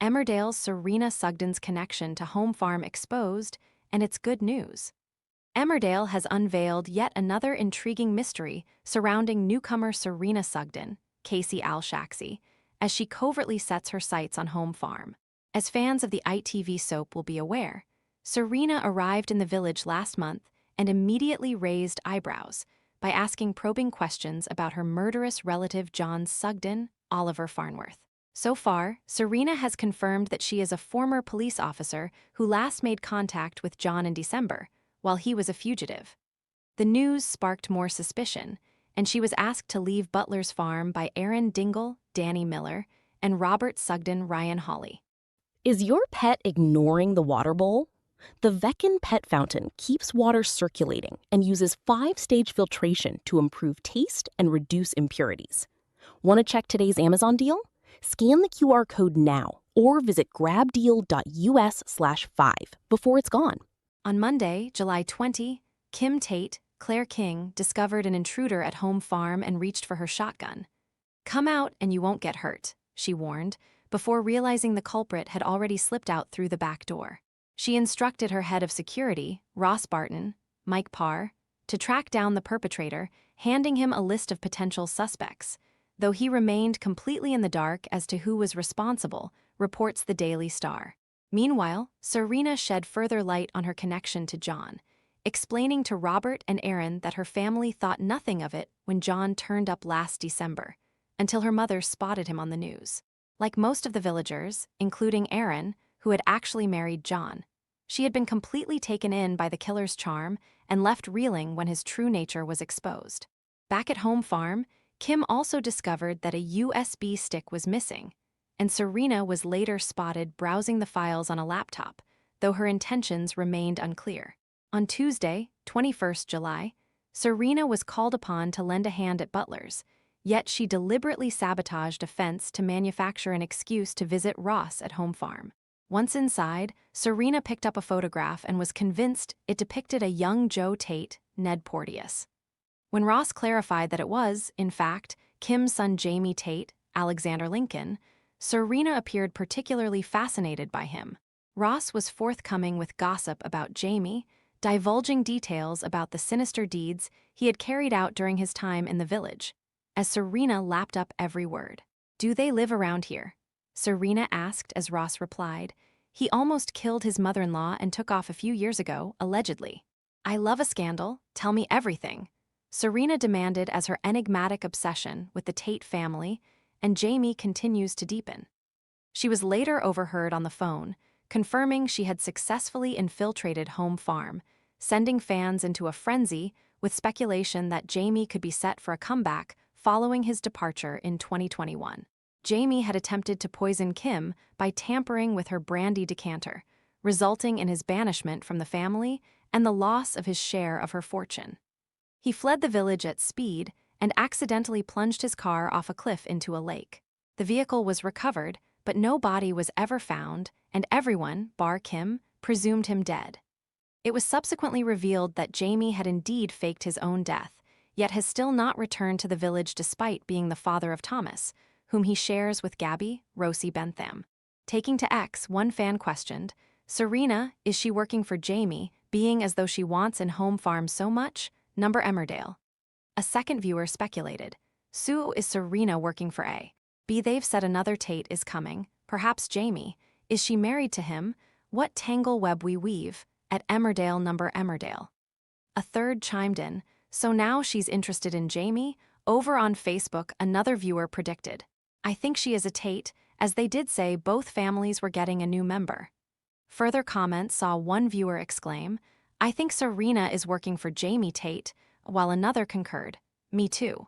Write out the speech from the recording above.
Emmerdale's Serena Sugden's connection to Home Farm exposed, and it's good news. Emmerdale has unveiled yet another intriguing mystery surrounding newcomer Serena Sugden, Casey Al-Shaqsy, as she covertly sets her sights on Home Farm. As fans of the ITV soap will be aware, Serena arrived in the village last month and immediately raised eyebrows by asking probing questions about her murderous relative John Sugden, Oliver Farnworth. So far, Serena has confirmed that she is a former police officer who last made contact with John in December, while he was a fugitive. The news sparked more suspicion, and she was asked to leave Butlers Farm by Aaron Dingle, Danny Miller, and Robert Sugden, Hawley. Is your pet ignoring the water bowl? The Veckin Pet Fountain keeps water circulating and uses 5-stage filtration to improve taste and reduce impurities. Want to check today's Amazon deal? Scan the QR code now or visit grabdeal.us/5 before it's gone. On Monday, July 20, Kim Tate, Claire King, discovered an intruder at Home Farm and reached for her shotgun. "Come out and you won't get hurt," she warned, before realizing the culprit had already slipped out through the back door. She instructed her head of security, Ross Barton, Mike Parr, to track down the perpetrator, handing him a list of potential suspects, though he remained completely in the dark as to who was responsible, reports the Daily Star. Meanwhile, Serena shed further light on her connection to John, explaining to Robert and Aaron that her family thought nothing of it when John turned up last December, until her mother spotted him on the news. Like most of the villagers, including Aaron, who had actually married John, she had been completely taken in by the killer's charm and left reeling when his true nature was exposed. Back at Home Farm, Kim also discovered that a USB stick was missing, and Serena was later spotted browsing the files on a laptop, though her intentions remained unclear. On Tuesday, 21st July, Serena was called upon to lend a hand at Butlers, yet she deliberately sabotaged a fence to manufacture an excuse to visit Ross at Home Farm. Once inside, Serena picked up a photograph and was convinced it depicted a young Joe Tate, Ned Porteous. When Ross clarified that it was, in fact, Kim's son Jamie Tate, Alexander Lincoln, Serena appeared particularly fascinated by him. Ross was forthcoming with gossip about Jamie, divulging details about the sinister deeds he had carried out during his time in the village, as Serena lapped up every word. "Do they live around here?" Serena asked as Ross replied, "He almost killed his mother-in-law and took off a few years ago, allegedly." "I love a scandal, tell me everything," Serena demanded as her enigmatic obsession with the Tate family and Jamie continues to deepen. She was later overheard on the phone, confirming she had successfully infiltrated Home Farm, sending fans into a frenzy with speculation that Jamie could be set for a comeback following his departure in 2021. Jamie had attempted to poison Kim by tampering with her brandy decanter, resulting in his banishment from the family and the loss of his share of her fortune. He fled the village at speed and accidentally plunged his car off a cliff into a lake. The vehicle was recovered, but no body was ever found, and everyone, bar Kim, presumed him dead. It was subsequently revealed that Jamie had indeed faked his own death, yet has still not returned to the village despite being the father of Thomas, whom he shares with Gabby, Rosie Bentham. Taking to X, one fan questioned, "Serena, is she working for Jamie, being as though she wants in Home Farm so much? Number Emmerdale." A second viewer speculated, "Sue, is Serena working for A? B, they've said another Tate is coming, perhaps Jamie. Is she married to him? What tangle web we weave, at Emmerdale number Emmerdale." A third chimed in, "So now she's interested in Jamie?" Over on Facebook, another viewer predicted, "I think she is a Tate, as they did say both families were getting a new member." Further comments saw one viewer exclaim, "I think Serena is working for Jamie Tate," while another concurred, "Me too."